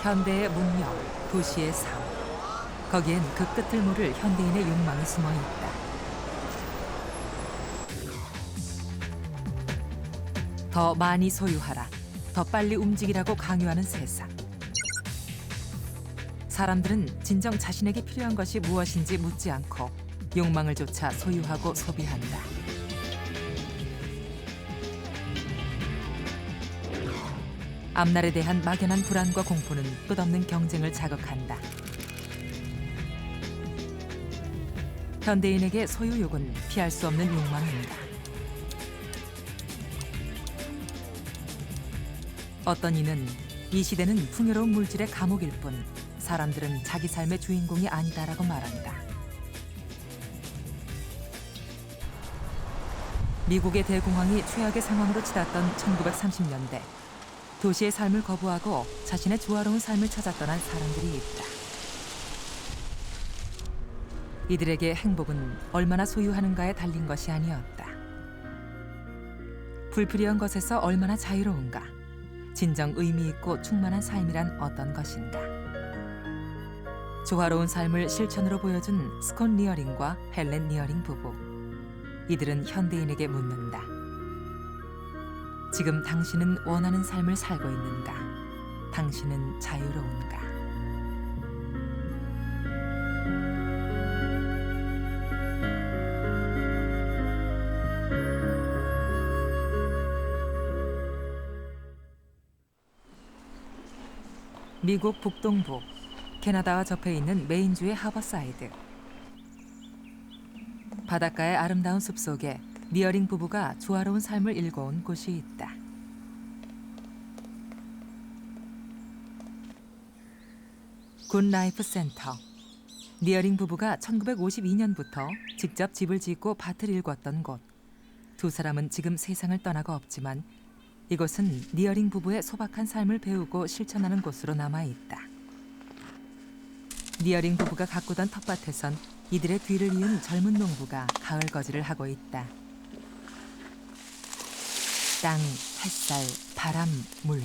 현대의 문명, 도시의 삶. 거기엔 그 끝을 모를 현대인의 욕망이 숨어 있다. 더 많이 소유하라, 더 빨리 움직이라고 강요하는 세상. 사람들은 진정 자신에게 필요한 것이 무엇인지 묻지 않고 욕망을 쫓아 소유하고 소비한다. 앞날에 대한 막연한 불안과 공포는 끝없는 경쟁을 자극한다. 현대인에게 소유욕은 피할 수 없는 욕망입니다. 어떤 이는 이 시대는 풍요로운 물질의 감옥일 뿐 사람들은 자기 삶의 주인공이 아니다라고 말한다. 미국의 대공황이 최악의 상황으로 치닫던 1930년대. 도시의 삶을 거부하고 자신의 조화로운 삶을 찾아 떠난 사람들이 있다. 이들에게 행복은 얼마나 소유하는가에 달린 것이 아니었다. 불필요한 것에서 얼마나 자유로운가, 진정 의미 있고 충만한 삶이란 어떤 것인가. 조화로운 삶을 실천으로 보여준 스콧 니어링과 헬렌 니어링 부부. 이들은 현대인에게 묻는다. 지금 당신은 원하는 삶을 살고 있는가? 당신은 자유로운가? 미국 북동부, 캐나다와 접해 있는 메인주의 하버사이드. 바닷가의 아름다운 숲속에 니어링 부부가 조화로운 삶을 일궈온 곳이 있다. 굿라이프 센터. 니어링 부부가 1952년부터 직접 집을 짓고 밭을 일궜던 곳. 두 사람은 지금 세상을 떠나고 없지만 이곳은 니어링 부부의 소박한 삶을 배우고 실천하는 곳으로 남아있다. 니어링 부부가 가꾸던 텃밭에선 이들의 뒤를 이은 젊은 농부가 가을 거지를 하고 있다. 땅, 햇살, 바람, 물.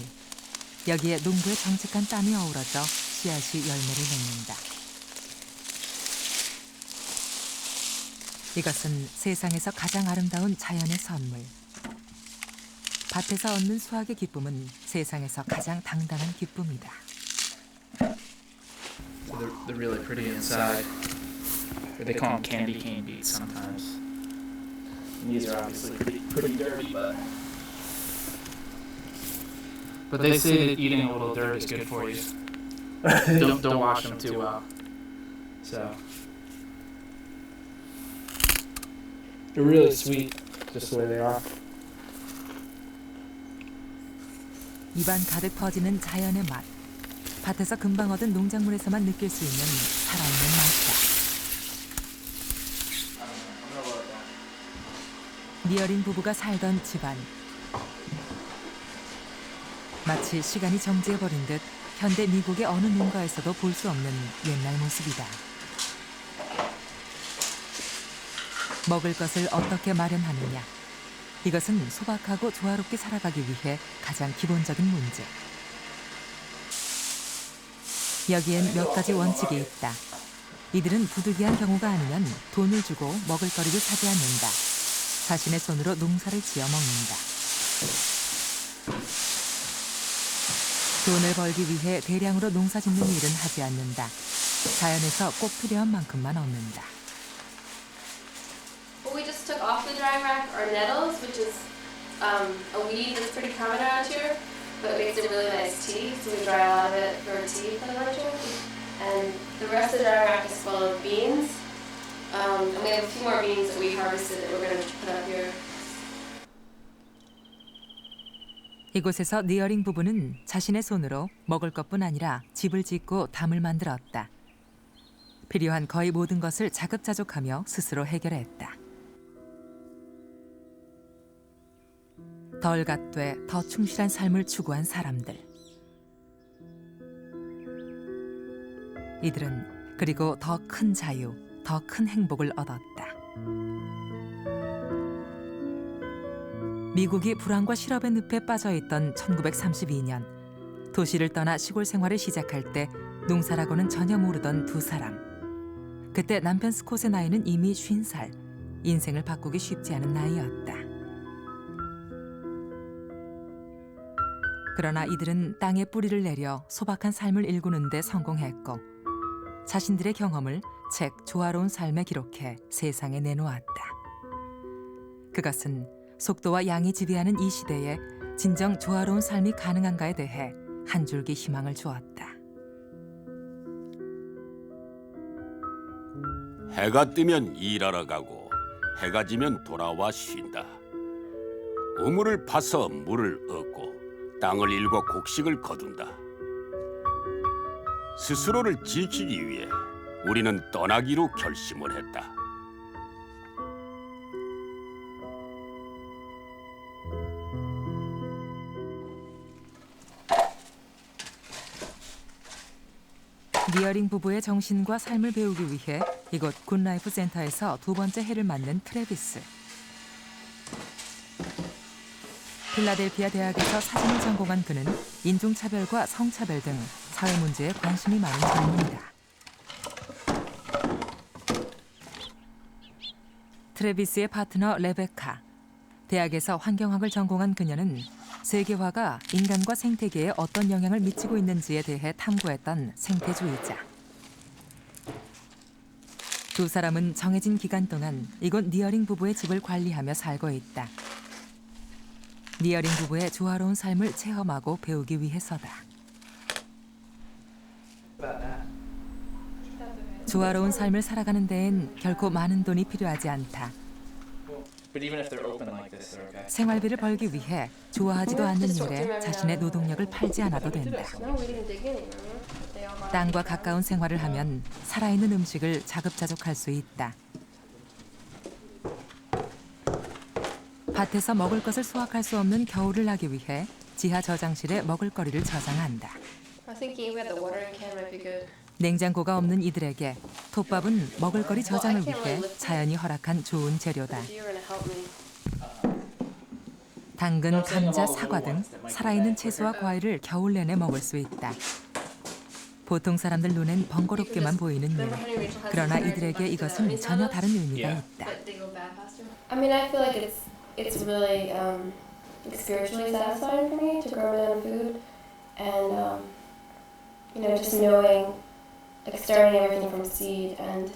여기에 농부의 정직한 땀이 어우러져 씨앗이 열매를 맺는다. 이것은 세상에서 가장 아름다운 자연의 선물. 밭에서 얻는 수확의 기쁨은 세상에서 가장 당당한 기쁨이다. So they're really pretty inside. Or they call them candy cane beets sometimes. And these are obviously pretty dirty, but they say that eating a little dirt is good for you. Don't wash them too well. So they're really sweet, just the way they are. 입안 가득 퍼지는 자연의 맛. 밭에서 금방 얻은 농작물에서만 느낄 수 있는 살아있는 맛이다. 니어링 부부가 살던 집안. 마치 시간이 정지해버린 듯 현대 미국의 어느 농가에서도 볼 수 없는 옛날 모습이다. 먹을 것을 어떻게 마련하느냐. 이것은 소박하고 조화롭게 살아가기 위해 가장 기본적인 문제. 여기엔 몇 가지 원칙이 있다. 이들은 부득이한 경우가 아니면 돈을 주고 먹을거리를 사지 않는다. 자신의 손으로 농사를 지어 먹는다. 돈을 벌기 위해 대량으로 농사 짓는 일은 하지 않는다. 자연에서 꼭 필요한 만큼만 얻는다. What we just took off the drying rack are nettles, which is a weed that's pretty common around here, but makes a really nice tea, so we dry a lot of it for tea for the winter. And the rest of the drying rack is full of beans, and we have a few more beans that we harvested that we're going to put up here. 이곳에서 니어링 부부는 자신의 손으로 먹을 것뿐 아니라 집을 짓고 담을 만들었다. 필요한 거의 모든 것을 자급자족하며 스스로 해결했다. 덜 갓돼 더 충실한 삶을 추구한 사람들. 이들은 그리고 더 큰 자유, 더 큰 행복을 얻었다. 미국이 불황과 실업의 늪에 빠져있던 1932년 도시를 떠나 시골 생활을 시작할 때 농사라고는 전혀 모르던 두 사람. 그때 남편 스콧의 나이는 이미 50살. 인생을 바꾸기 쉽지 않은 나이였다. 그러나 이들은 땅에 뿌리를 내려 소박한 삶을 일구는 데 성공했고 자신들의 경험을 책 조화로운 삶에 기록해 세상에 내놓았다. 그것은 속도와 양이 지배하는 이 시대에 진정 조화로운 삶이 가능한가에 대해 한 줄기 희망을 주었다. 해가 뜨면 일하러 가고 해가 지면 돌아와 쉰다. 우물을 파서 물을 얻고 땅을 일궈 곡식을 거둔다. 스스로를 지키기 위해 우리는 떠나기로 결심을 했다. 니어링 부부의 정신과 삶을 배우기 위해 이곳 굿라이프 센터에서 두 번째 해를 맞는 트래비스. 필라델피아 대학에서 사진을 전공한 그는 인종차별과 성차별 등 사회 문제에 관심이 많은 젊은이다. 트래비스의 파트너 레베카. 대학에서 환경학을 전공한 그녀는 세계화가 인간과 생태계에 어떤 영향을 미치고 있는지에 대해 탐구했던 생태주의자. 두 사람은 정해진 기간 동안 이곳 니어링 부부의 집을 관리하며 살고 있다. 니어링 부부의 조화로운 삶을 체험하고 배우기 위해서다. 조화로운 삶을 살아가는 데엔 결코 많은 돈이 필요하지 않다. But even if they're open like this, they're okay. 생활비를 벌기 위해 좋아하지도 않는 일에 자신의 노동력을 팔지 않아도 된다. No, we didn't dig in, remember? They all bought 땅과 가까운 생활을 하면 살아있는 음식을 자급자족할 수 있다. 밭에서 먹을 것을 수확할 수 없는 겨울을 나기 위해 지하 저장실에 먹을거리를 저장한다. I was thinking we had the watering can might be good. 냉장고가 없는 이들에게 톱밥은 먹을거리 저장을 위해 자연이 허락한 좋은 재료다. You're gonna help me. 당근, 감자, 사과 등 살아있는 채소와 과일을 겨울 내내 먹을 수 있다. 보통 사람들 눈엔 번거롭게만 보이는 일. 그러나 이들에게 이것은 전혀 다른 의미가 있다. But they go bad faster. I mean, I feel like it's really like spiritually satisfying for me to grow my own food, and you know, just knowing, like starting everything from seed and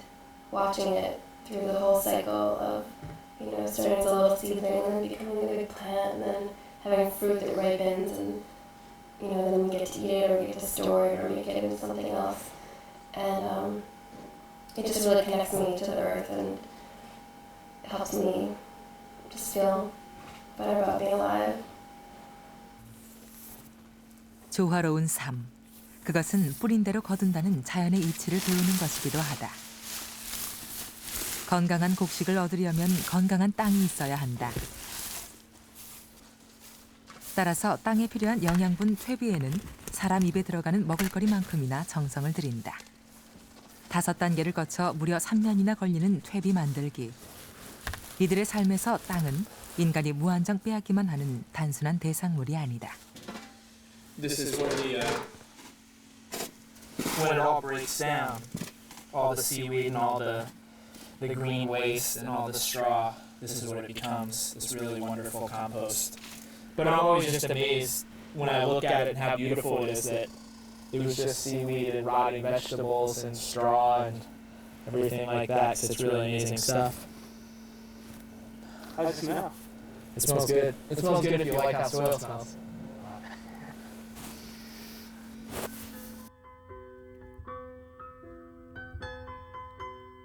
watching it through the whole cycle of, you know, starting as a little seedling and then becoming a big plant and then having fruit that ripens and, you know, then we get to eat it or we get to store it or make it into something else. And it just really connects me to the earth and helps me just feel better about being alive. 조화로운 삶. 그것은 뿌린 대로 거둔다는 자연의 이치를 배우는 것이기도 하다. 건강한 곡식을 얻으려면 건강한 땅이 있어야 한다. 따라서 땅에 필요한 영양분 퇴비에는 사람 입에 들어가는 먹을거리만큼이나 정성을 들인다. 5단계를 거쳐 무려 3년이나 걸리는 퇴비 만들기. 이들의 삶에서 땅은 인간이 무한정 빼앗기만 하는 단순한 대상물이 아니다. This is where when it all breaks down, all the seaweed and all the green waste and all the straw, this is what it becomes, this really wonderful compost. But I'm always just amazed when I look at it and how beautiful it is that it was just seaweed and rotting vegetables and straw and everything like that. So it's really amazing stuff. How does it smell? It smells good. It smells good if you like how soil smells.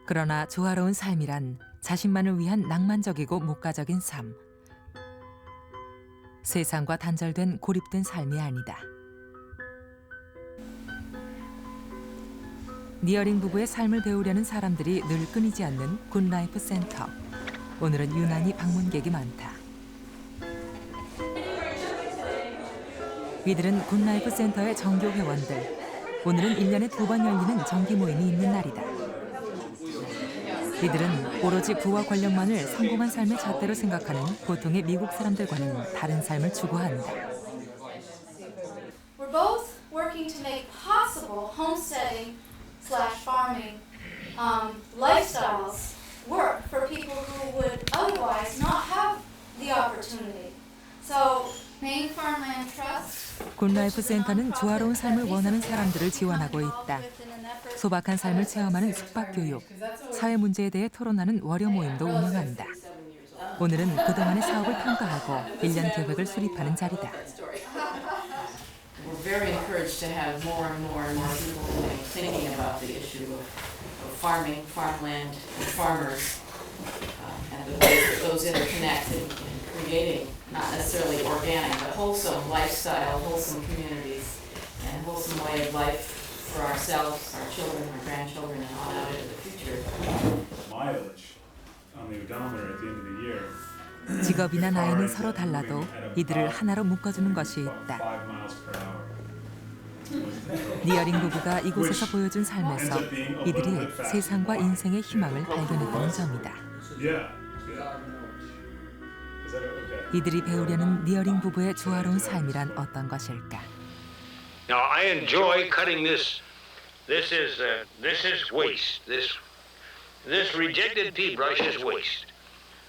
그러나 조화로운 삶이란 자신만을 위한 낭만적이고 목가적인 삶. 세상과 단절된 고립된 삶이 아니다. 니어링 부부의 삶을 배우려는 사람들이 늘 끊이지 않는 굿라이프 센터. 오늘은 유난히 방문객이 많다. 이들은 굿라이프 센터의 정교 회원들. 오늘은 1년에 2번 열리는 정기 모임이 있는 날이다. 이들은 오로지 부와 권력만을 성공한 삶의 잣대로 생각하는 보통의 미국 사람들과는 다른 삶을 추구한다. We're We're both working to make possible homesteading / farming lifestyles work for people who would otherwise not have the opportunity. So, Maine Farmland Trust. 굿라이프 센터는 조화로운 삶을 원하는 사람들을 지원하고 있다. 소박한 삶을 체험하는 숙박교육, 사회 문제에 대해 토론하는 월요 모임도 운영한다. 오늘은 그동안의 사업을 평가하고 1년 계획을 수립하는 자리다. We're very encouraged to have more and more people thinking about the issue of farming, farmland, and farmers, and the ways that those interconnect in creating not necessarily organic, but wholesome lifestyle, wholesome communities, and wholesome way of life for ourselves, our children, our grandchildren, and on out into the future. Mileage on the odometer at the end of the year. 직업이나 나이는 서로 달라도 이들을 하나로 묶어주는 것이 있다. 니어링 부부가 이곳에서 보여준 삶에서 이들이 세상과 인생의 희망을 발견했다는 점이다. 이들이 배우려는 니어링 부부의 조화로운 삶이란 어떤 것일까? Now I enjoy cutting this. This is waste. This rejected pea brush is waste.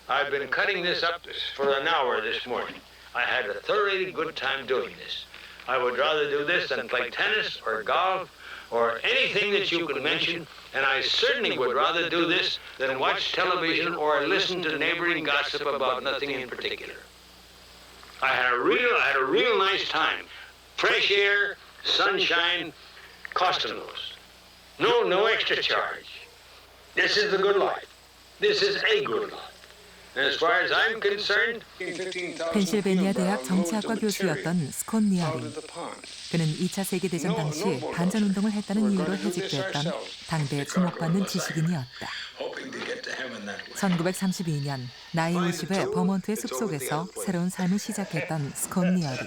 I've been cutting this up for an hour this morning. I had a thoroughly good time doing this. I would rather do this than play tennis or golf or anything that you could mention, and I certainly would rather do this than watch television or listen to neighboring gossip about nothing in particular. I had a real nice time. Fresh air, sunshine, costumes. No extra charge. This is the good life. This is a good life. As far as I'm concerned, 펜실베니아 대학 정치학과 교수였던 스콧 니어링. 그는 2차 세계대전 당시 반전운동을 했다는 이유로 해직됐던 당대에 주목받는 지식인이었다. 1932년 나이 50의 버몬트의 숲속에서 새로운 삶을 시작했던 스콧 니어링.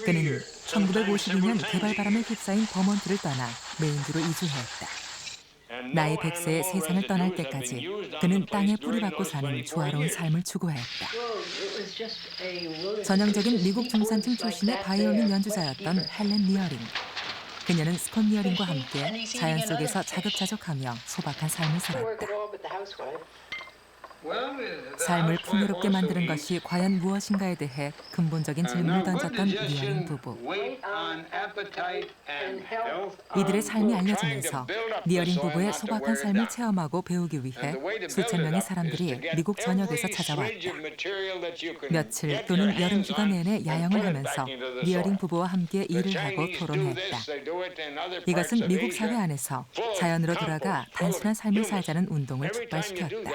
그는 1952년 개발바람에 휩싸인 버몬트를 떠나 메인주로 이주했다. 나이 100세에 세상을 떠날 때까지 그는 땅에 뿌리박고 사는 조화로운 삶을 추구했다. 전형적인 미국 중산층 출신의 바이올린 연주자였던 헬렌 니어링. 그녀는 스콧 니어링과 함께 자연 속에서 자급자족하며 소박한 삶을 살았다. 삶을 풍요롭게 만드는 것이 과연 무엇인가에 대해 근본적인 질문을 던졌던 니어링 부부. 이들의 삶이 알려지면서 니어링 부부의 소박한 삶을 체험하고 배우기 위해 수천 명의 사람들이 미국 전역에서 찾아왔다. 며칠 또는 여름 기간 내내 야영을 하면서 니어링 부부와 함께 일을 하고 토론했다. 이것은 미국 사회 안에서 자연으로 돌아가 단순한 삶을 살자는 운동을 촉발시켰다.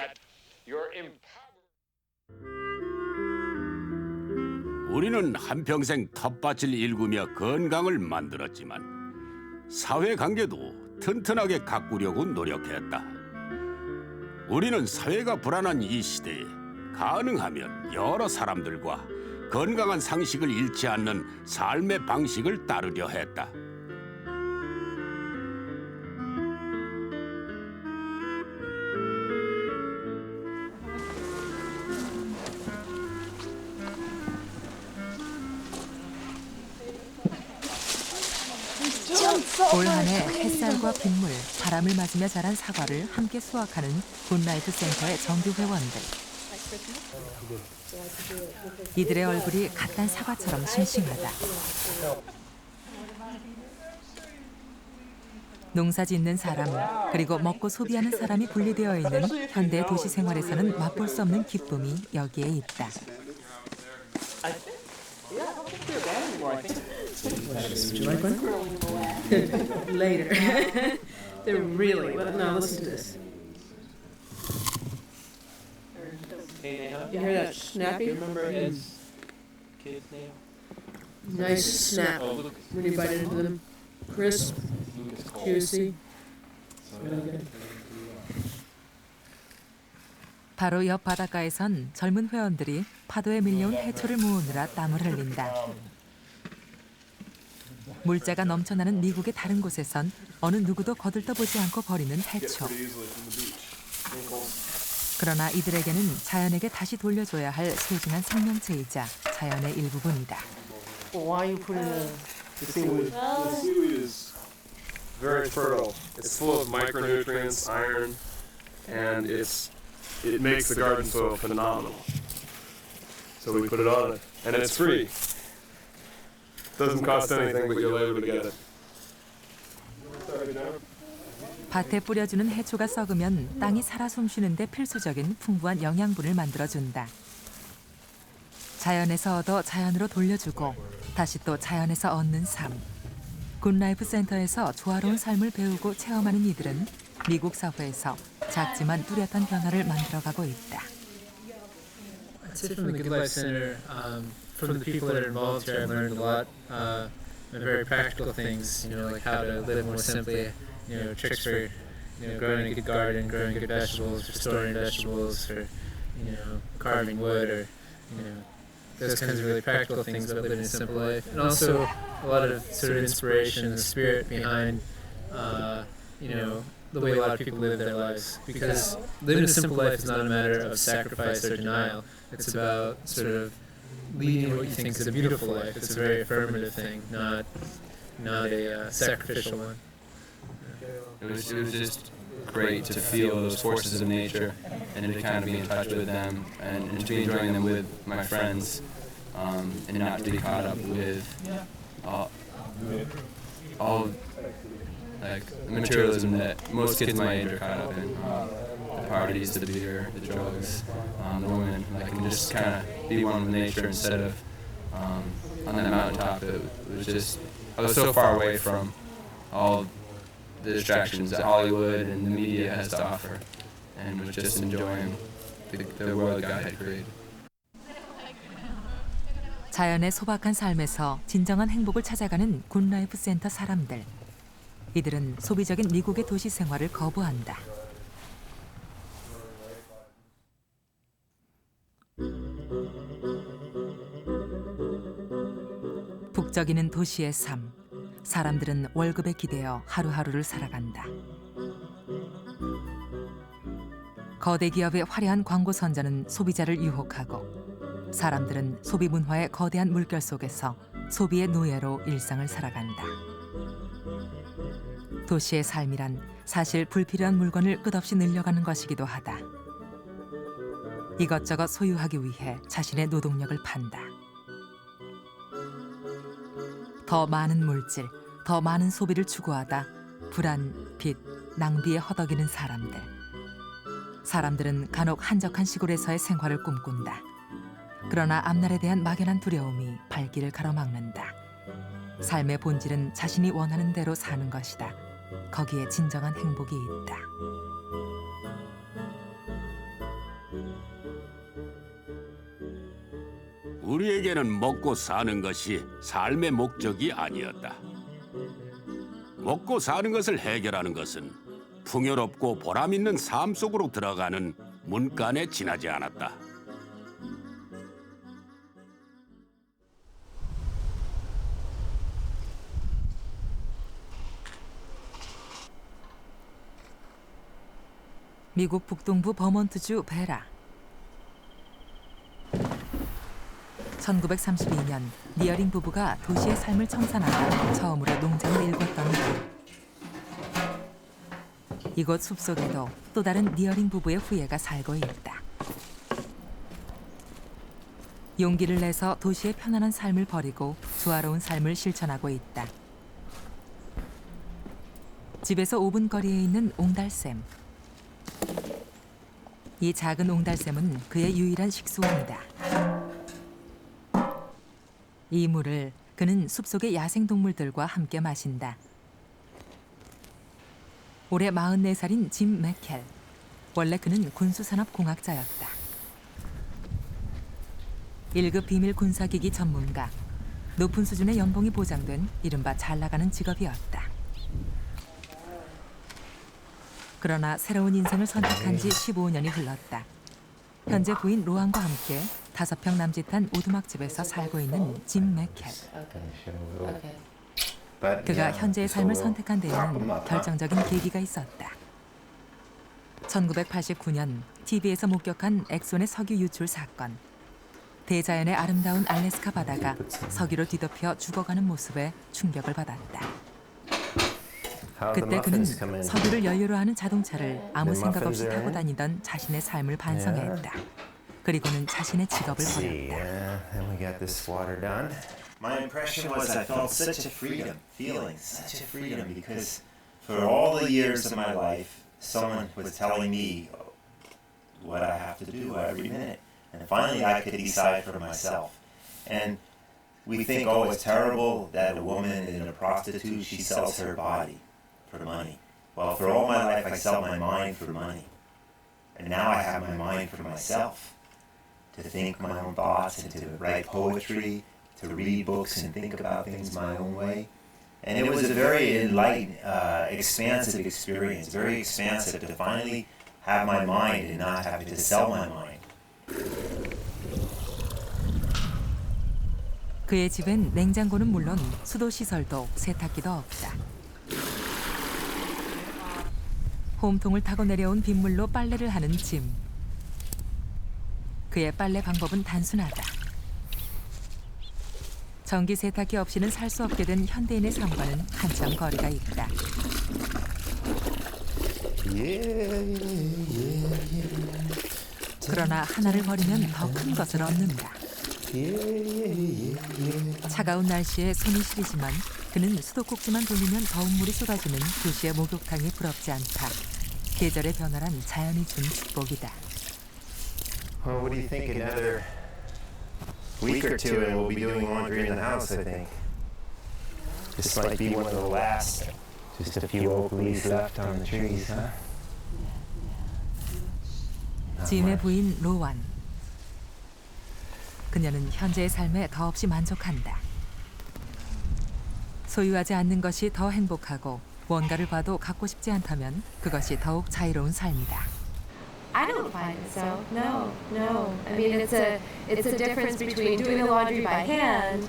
우리는 한평생 텃밭을 일구며 건강을 만들었지만 사회관계도 튼튼하게 가꾸려고 노력했다. 우리는 사회가 불안한 이 시대에 가능하면 여러 사람들과 건강한 상식을 잃지 않는 삶의 방식을 따르려 했다. 올 한 해 햇살과 빗물, 바람을 맞으며 자란 사과를 함께 수확하는 굿라이프 센터의 정규 회원들. 이들의 얼굴이 갓난 사과처럼 싱싱하다. 농사 짓는 사람, 그리고 먹고 소비하는 사람이 분리되어 있는 현대 도시 생활에서는 맛볼 수 없는 기쁨이 여기에 있다. Would you like one? Later. They're really, but now listen to this. You hear that snappy? Remember his kid's name? Nice snap when you bite into them. Crisp, juicy. Really good. 바로 옆 바닷가에선 젊은 회원들이 파도에 밀려온 해초를 모으느라 땀을 흘린다. 물자가 넘쳐나는 미국의 다른 곳에선 어느 누구도 거들떠보지 않고 버리는 해초. 그러나 이들에게는 자연에게 다시 돌려줘야 할 소중한 생명체이자 자연의 일부분이다. Why are you putting The seaweed is very fertile. It's full of micronutrients, iron, and it makes the garden soil phenomenal. So we put it on it, and it's free. Doesn't cost anything, but you're able to get it. 밭에 뿌려주는 해초가 썩으면 땅이 살아 숨쉬는데 필수적인 풍부한 영양분을 만들어준다. 자연에서 얻어 자연으로 돌려주고 다시 또 자연에서 얻는 삶. 굿라이프 센터에서 조화로운 삶을 배우고 체험하는 이들은 미국 사회에서 작지만 뚜렷한 변화를 만들어가고 있다. I'd say from the Good Life Center, from the people that are involved here, I've learned a lot, very practical things, like how to live more simply, tricks for, growing a good garden, growing good vegetables, or storing vegetables, or, carving wood, or, those kinds of really practical things about living a simple life. And also a lot of sort of inspiration, the spirit behind, the way a lot of people live their lives. Because living a simple life is not a matter of sacrifice or denial. It's about sort of leading what you think is a beautiful life. It's a very affirmative thing, not a sacrificial one. It was just great to feel those forces of nature and to kind of be in touch with them and to be enjoying them with my friends and not to be caught up with all like materialism that most kids my age are caught up in. The parties, the beer, the drugs, the women. And just kind of be one with nature instead of on that mountaintop. It was just, I was so far away from all the distractions that Hollywood and the media has to offer, and was just enjoying the world God had created. 자연의 소박한 삶에서 진정한 행복을 찾아가는 굿라이프 센터 사람들. 이들은 소비적인 미국의 도시 생활을 거부한다. 북적이는 도시의 삶. 사람들은 월급에 기대어 하루하루를 살아간다. 거대 기업의 화려한 광고 선전은 소비자를 유혹하고 사람들은 소비 문화의 거대한 물결 속에서 소비의 노예로 일상을 살아간다. 도시의 삶이란 사실 불필요한 물건을 끝없이 늘려가는 것이기도 하다. 이것저것 소유하기 위해 자신의 노동력을 판다. 더 많은 물질, 더 많은 소비를 추구하다 불안, 빚, 낭비에 허덕이는 사람들. 사람들은 간혹 한적한 시골에서의 생활을 꿈꾼다. 그러나 앞날에 대한 막연한 두려움이 발길을 가로막는다. 삶의 본질은 자신이 원하는 대로 사는 것이다. 거기에 진정한 행복이 있다. 우리에게는 먹고 사는 것이 삶의 목적이 아니었다. 먹고 사는 것을 해결하는 것은 풍요롭고 보람 있는 삶 속으로 들어가는 문간에 지나지 않았다. 미국 북동부 버몬트주 베라. 1932년 니어링 부부가 도시의 삶을 청산하다 처음으로 농장을 일궜던 곳. 이곳 숲속에도 또 다른 니어링 부부의 후예가 살고 있다. 용기를 내서 도시의 편안한 삶을 버리고 조화로운 삶을 실천하고 있다. 집에서 5분 거리에 있는 옹달샘. 이 작은 옹달샘은 그의 유일한 식수원이다. 이 물을 그는 숲속의 야생동물들과 함께 마신다. 올해 44살인 짐 맥켈. 원래 그는 군수산업공학자였다. 1급 비밀 군사기기 전문가. 높은 수준의 연봉이 보장된 이른바 잘나가는 직업이었다. 그러나 새로운 인생을 선택한 지 15년이 흘렀다. 현재 부인 로안과 함께 5평 남짓한 오두막집에서 살고 있는 짐 맥켈. 그가 현재의 삶을 선택한 데에는 결정적인 계기가 있었다. 1989년 TV에서 목격한 엑손의 석유 유출 사건. 대자연의 아름다운 알래스카 바다가 서기로 뒤덮여 죽어가는 모습에 충격을 받았다. 그때 그는 서기를 연료로 하는 자동차를 아무 생각 없이 타고 다니던 자신의 삶을 반성했다. 그리고는 자신의 직업을 버렸다. My impression was I felt such a freedom, such a freedom, because for all the years of my life, someone was telling me what I have to do every minute. And finally I could decide for myself. And we think, oh, it's terrible that a woman is a prostitute, she sells her body for money. Well, for all my life I sell my mind for money. And now I have my mind for myself, to think my own thoughts and to write poetry, to read books and think about things my own way. And it was a very enlightened, expansive experience, very expansive to finally have my mind and not having to sell my mind. 그의 집엔 냉장고는 물론 수도 시설도 세탁기도 없다. 홈통을 타고 내려온 빗물로 빨래를 하는 짐. 그의 빨래 방법은 단순하다. 전기 세탁기 없이는 살 수 없게 된 현대인의 삶과는 한참 거리가 있다. 그러나 하나를 버리면 더 큰 것을 얻는다. 차가운 날씨에 손이 시리지만 그는 수도꼭지만 돌리면 더운 물이 쏟아지는 도시의 목욕탕이 부럽지 않다. 계절의 변화란 자연이 준 축복이다. Well, what do you think? Another week or two and we'll be doing laundry in the house, I think. This might be one of the last. Just a few oak leaves left on the trees, huh? 짐의 부인 로완. 그녀는 현재의 삶에 더없이 만족한다. 소유하지 않는 것이 더 행복하고 뭔가를 봐도 갖고 싶지 않다면 그것이 더욱 자유로운 삶이다. I don't find it so. No. I mean, it's a difference between doing the laundry by hand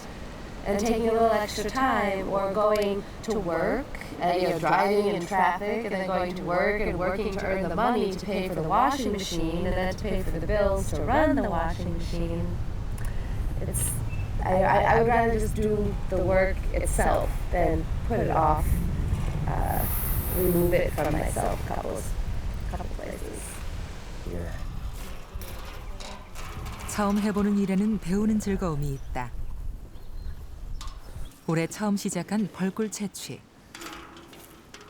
and taking a little extra time, or going to work and driving in traffic, and then going to work and working to earn the money to pay for the washing machine, and then to pay for the bills to run the washing machine. I would rather just do the work itself than put it off, remove it from myself a couple places. 처음 해보는 일에는 배우는 즐거움이 있다. 올해 처음 시작한 벌꿀 채취.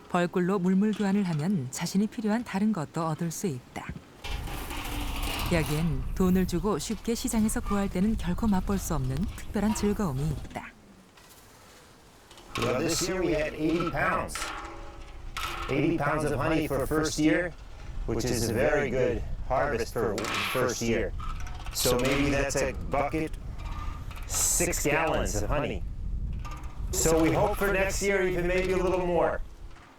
벌꿀로 물물 교환을 하면 자신이 필요한 다른 것도 얻을 수 있다. 여기엔 돈을 주고 쉽게 시장에서 구할 때는 결코 맛볼 수 없는 특별한 즐거움이 있다. Well, this year we had 80 pounds. 80 pounds of honey for first year, which is a very good harvest for first year. So maybe that's a bucket, 6 gallons of honey. So we hope for next year even maybe a little more.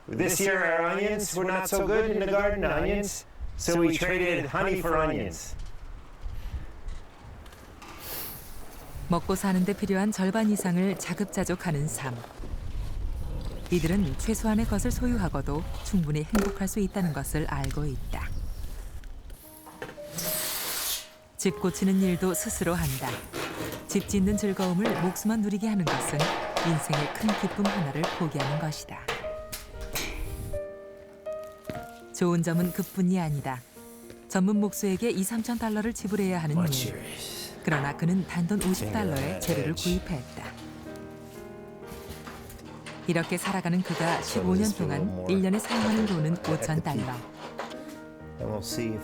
This year our onions were not so good in the garden, onions, so we traded honey for onions. 먹고 사는 데 필요한 절반 이상을 자급자족하는 삶. 이들은 최소한의 것을 소유하고도 충분히 행복할 수 있다는 것을 알고 있다. 집 고치는 일도 스스로 한다. 집 짓는 즐거움을 몫만 누리게 하는 것은 인생의 큰 기쁨 하나를 포기하는 것이다. 좋은 점은 그뿐이 아니다. 전문 목수에게 2~3천 달러를 지불해야 하는 일. 그러나 그는 단돈 50달러에 재료를 구입했다. 이렇게 살아가는 그가 15년 동안 1년에 사용하는 돈은 5,000달러.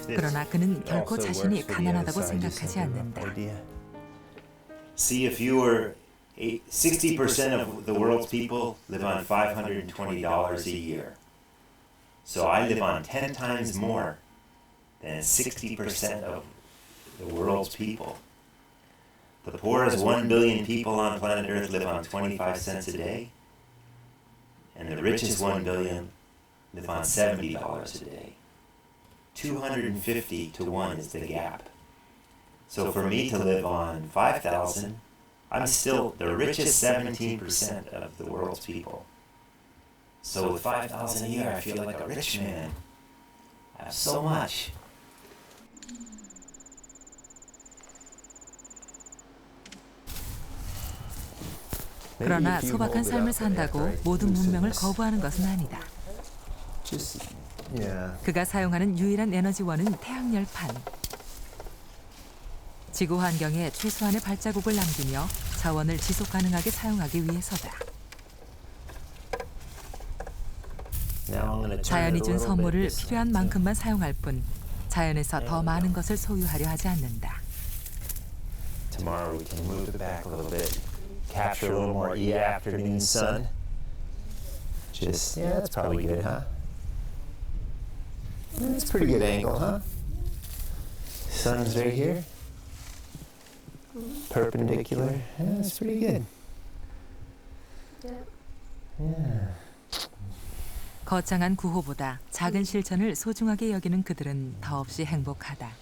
그러나 그는 결코 자신이 가난하다고 생각하지 않는다. See, if you were 60% of the world's people live on $520 a year. So I live on 10 times more than 60% of the world's people. The poorest 1 billion people on planet Earth live on 25 cents a day. And the richest 1 billion live on $70 a day. 250 to 1 is the gap. So for me to live on 5,000, I'm still the richest 17% of the world's people. So with 5,000 a year, I feel like a rich man. I have so much. 그러나 소박한 삶을 산다고 모든 문명을 거부하는 것은 아니다. 그가 사용하는 유일한 에너지원은 태양열판. 지구 환경에 최소한의 발자국을 남기며 자원을 지속 가능하게 사용하기 위해서다. 자연이 준 선물을 필요한 만큼만 사용할 뿐 자연에서 더 많은 것을 소유하려 하지 않는다. Tomorrow we can move it back a little bit, capture a little more afternoon sun. Just, yeah, that's probably good, huh? That's a pretty good angle, huh? Sun's right here. Perpendicular. Yeah, that's pretty good. Yeah. 거창한 구호보다 작은 실천을 소중하게 여기는 그들은 더없이 행복하다.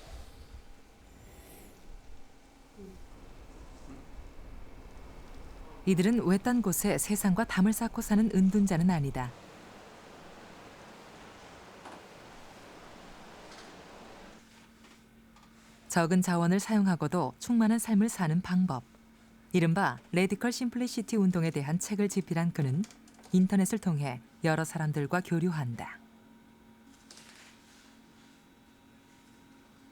이들은 외딴 곳에 세상과 담을 쌓고 사는 은둔자는 아니다. 적은 자원을 사용하고도 충만한 삶을 사는 방법. 이른바 레디컬 심플리시티 운동에 대한 책을 집필한 그는 인터넷을 통해 여러 사람들과 교류한다.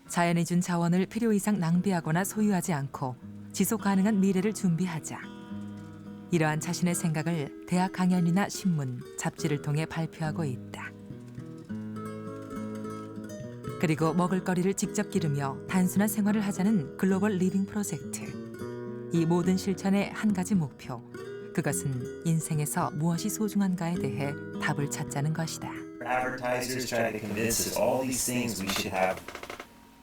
자연이 준 자원을 필요 이상 낭비하거나 소유하지 않고 지속 가능한 미래를 준비하자. 이러한 자신의 생각을 대학 강연이나 신문, 잡지를 통해 발표하고 있다. 그리고 먹을거리를 직접 기르며 단순한 생활을 하자는 글로벌 리빙 프로젝트. 이 모든 실천의 한 가지 목표. 그것은 인생에서 무엇이 소중한가에 대해 답을 찾자는 것이다. Advertisers try to convince us all these things we should have.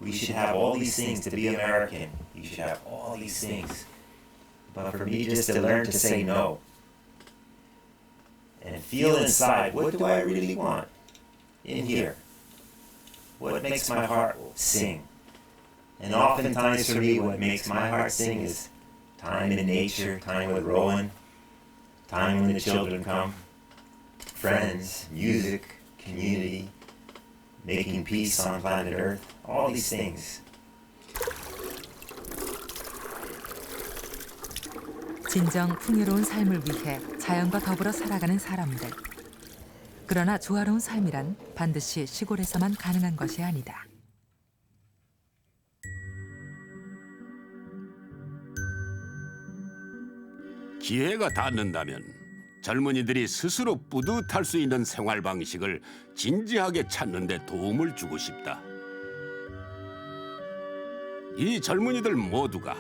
We should have all these things to be American. You should have all these things. But for me just to learn to say no. And feel inside, what do I really want in here? What makes my heart sing? And oftentimes for me what makes my heart sing is time in nature, time with Rowan, time when the children come, friends, music, community, making peace on planet Earth, all these things. 진정 풍요로운 삶을 위해 자연과 더불어 살아가는 사람들. 그러나 조화로운 삶이란 반드시 시골에서만 가능한 것이 아니다. 기회가 닿는다면 젊은이들이 스스로 뿌듯할 수 있는 생활 방식을 진지하게 찾는 데 도움을 주고 싶다. 이 젊은이들 모두가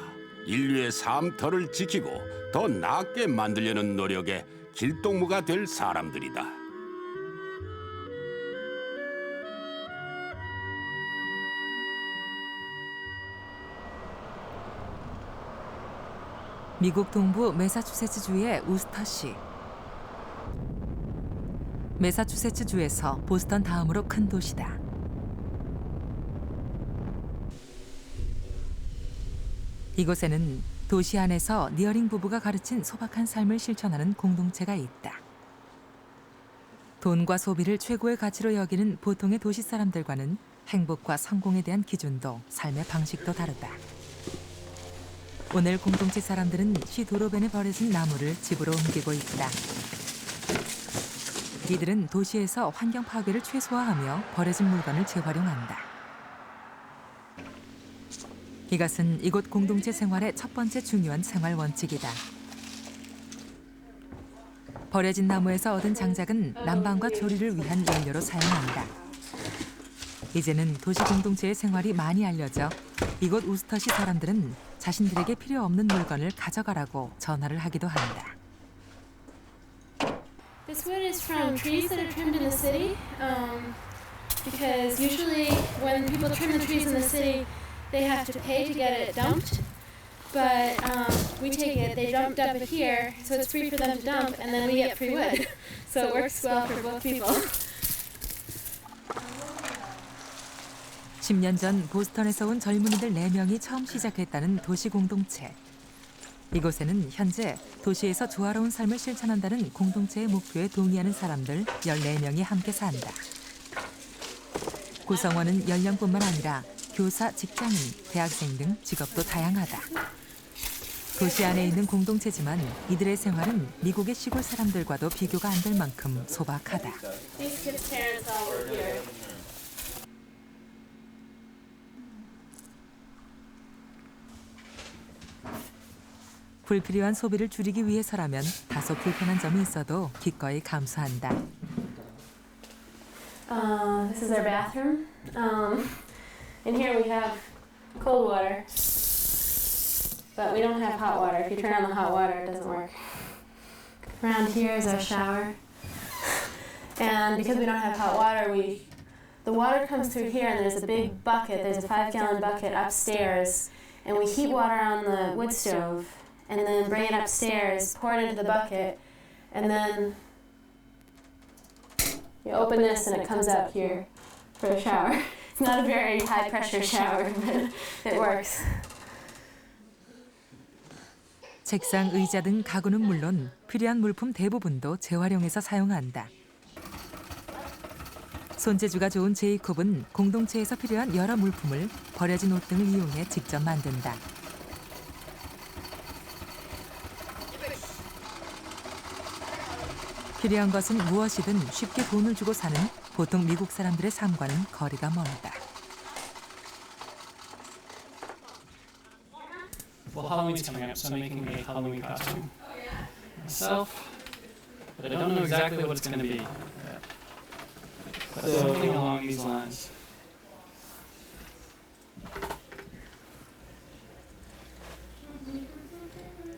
인류의 삶터를 지키고 더 낫게 만들려는 노력의 길동무가 될 사람들이다. 미국 동부 매사추세츠주의 우스터시. 매사추세츠주에서 보스턴 다음으로 큰 도시다. 이곳에는 도시 안에서 니어링 부부가 가르친 소박한 삶을 실천하는 공동체가 있다. 돈과 소비를 최고의 가치로 여기는 보통의 도시 사람들과는 행복과 성공에 대한 기준도 삶의 방식도 다르다. 오늘 공동체 사람들은 시 도로변에 버려진 나무를 집으로 옮기고 있다. 이들은 도시에서 환경 파괴를 최소화하며 버려진 물건을 재활용한다. 이것은 이곳 공동체 생활의 첫 번째 중요한 생활 원칙이다. 버려진 나무에서 얻은 장작은 난방과 조리를 위한 연료로 사용한다. 이제는 도시 공동체의 생활이 많이 알려져 이곳 우스터시 사람들은 자신들에게 필요 없는 물건을 가져가라고 전화를 하기도 한다. This wood is from trees that are trimmed in the city, because usually when people trim the trees in the city, they have to pay to get it dumped. But we take it, they dump it here, so it's free for them to dump, and then we get free wood. So it works well for both people. 10년 전 보스턴에서 온 젊은이들 4명이 처음 시작했다는 도시 공동체. 이곳에는 현재 도시에서 조화로운 삶을 실천한다는 공동체의 목표에 동의하는 사람들 14명이 함께 산다. 구성원은 연령뿐만 아니라 교사, 직장인, 대학생 등 직업도 다양하다. 도시 안에 있는 공동체지만 이들의 생활은 미국의 시골 사람들과도 비교가 안 될 만큼 소박하다. These kids' parents all live here. 불필요한 소비를 줄이기 위해서라면 다소 불편한 점이 있어도 기꺼이 감수한다. This is our bathroom. In here we have cold water, but we don't have hot water. If you turn on the hot water, it doesn't work. Around here is our shower. And because we don't have hot water, the water comes through here and there's a big bucket, there's a 5-gallon bucket upstairs, and we heat water on the wood stove and then bring it upstairs, pour it into the bucket, and then you open this and it comes out here for the shower. It's not a very high pressure shower, but it works. 책상, 의자 등 가구는 물론 필요한 물품 대부분도 재활용해서 사용한다. 손재주가 좋은 제이콥은 공동체에서 필요한 여러 물품을 버려진 옷 등을 이용해 직접 만든다. 필요한 것은 무엇이든 쉽게 돈을 주고 사는 보통 미국 사람들의 삶과는 거리가 멀다. Well, Halloween's coming up, so I'm making a Halloween costume myself, but I don't know exactly what it's going to be. But something along these lines.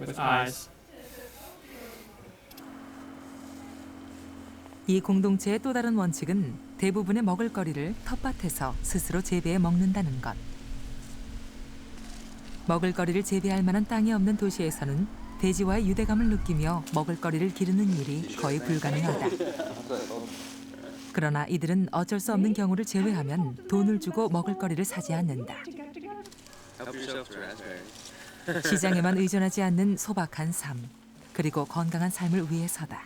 With eyes. 이 공동체의 또 다른 원칙은 대부분의 먹을거리를 텃밭에서 스스로 재배해 먹는다는 것. 먹을거리를 재배할 만한 땅이 없는 도시에서는 대지와의 유대감을 느끼며 먹을거리를 기르는 일이 거의 불가능하다. 그러나 이들은 어쩔 수 없는 경우를 제외하면 돈을 주고 먹을거리를 사지 않는다. 시장에만 의존하지 않는 소박한 삶, 그리고 건강한 삶을 위해서다.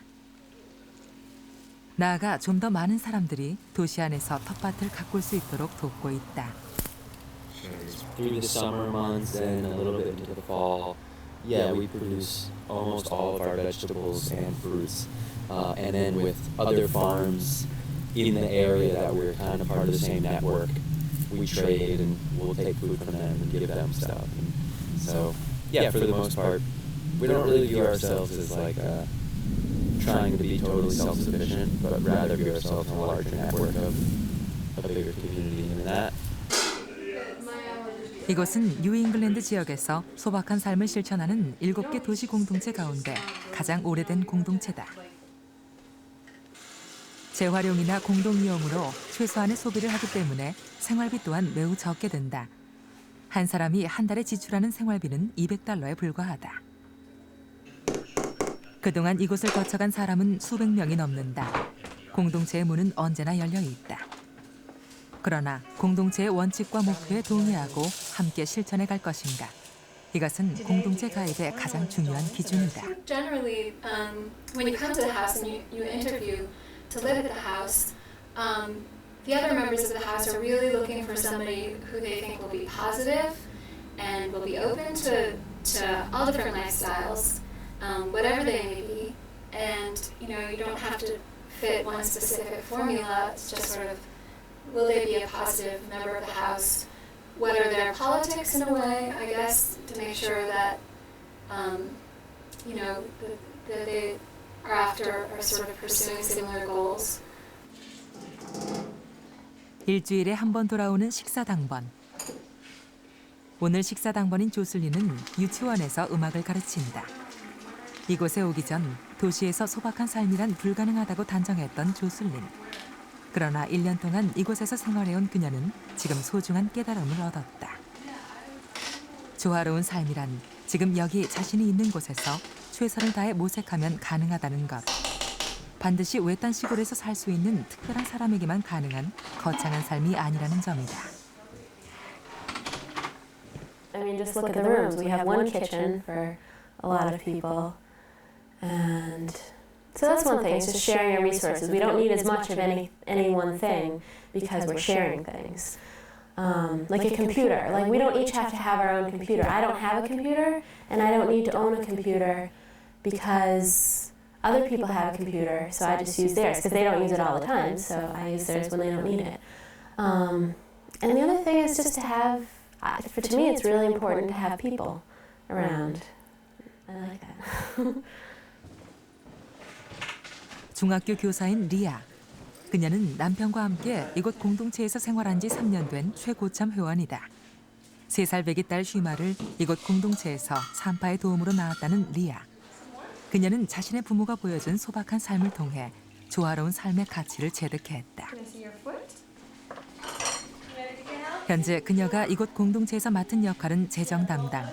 나아가 좀 더 많은 사람들이 도시 안에서 텃밭을 가꿀 수 있도록 돕고 있다. Through the summer months and a little bit into the fall, yeah, we produce almost all of our vegetables and fruits. And then with other farms in the area that we're kind of part of the same network, we trade and we'll take food from them and give them stuff. And so, yeah, for the most part, we don't really view ourselves as like trying to be totally self-sufficient, but rather view ourselves in a larger network of a bigger community than that. 이곳은 뉴잉글랜드 지역에서 소박한 삶을 실천하는 7개 도시 공동체 가운데 가장 오래된 공동체다. 재활용이나 공동이용으로 최소한의 소비를 하기 때문에 생활비 또한 매우 적게 든다. 한 사람이 한 달에 지출하는 생활비는 $200에 불과하다. 그동안 이곳을 거쳐간 사람은 수백 명이 넘는다. 공동체의 문은 언제나 열려 있다. 그러나 공동체의 원칙과 목표에 동의하고 함께 실천해 갈 것인가? 이것은 공동체 가입의 가장 중요한 기준이다. Generally, when you come to the house and you interview to live at the house, the other members of the house are really looking for somebody who they think will be positive and will be open to all different lifestyles, whatever they may be. And you don't have to fit one specific formula. It's just sort of, will they be a positive member of the house? What are their politics in a way, I guess, to make sure that, that they are sort of pursuing similar goals. 일주일에 한 번 돌아오는 식사당번. 오늘 식사당번인 조슬리는 유치원에서 음악을 가르친다. 이곳에 오기 전 도시에서 소박한 삶이란 불가능하다고 단정했던 조슬린. 그러나 1년 동안 이곳에서 생활해온 그녀는 지금 소중한 깨달음을 얻었다. 조화로운 삶이란 지금 여기 자신이 있는 곳에서 최선을 다해 모색하면 가능하다는 것. 반드시 외딴 시골에서 살 수 있는 특별한 사람에게만 가능한 거창한 삶이 아니라는 점이다. I mean, just look at the rooms. We have one kitchen for a lot of people. And so that's one thing, it's just sharing our resources. We don't need as much of any one thing because we're sharing things. like a computer. Like we don't each have to have our own computer. I don't have a computer, and I don't need to own a computer because other people have a computer, so I just use theirs because they don't use it all the time, so I use theirs when they don't need it. And the other thing is just to have, to me it's really important to have people around. I like that. 중학교 교사인 리아. 그녀는 남편과 함께 이곳 공동체에서 생활한 지 3년 된 최고참 회원이다. 3살 배기 딸 쉬마를 이곳 공동체에서 산파의 도움으로 낳았다는 리아. 그녀는 자신의 부모가 보여준 소박한 삶을 통해 조화로운 삶의 가치를 체득했다. 현재 그녀가 이곳 공동체에서 맡은 역할은 재정 담당.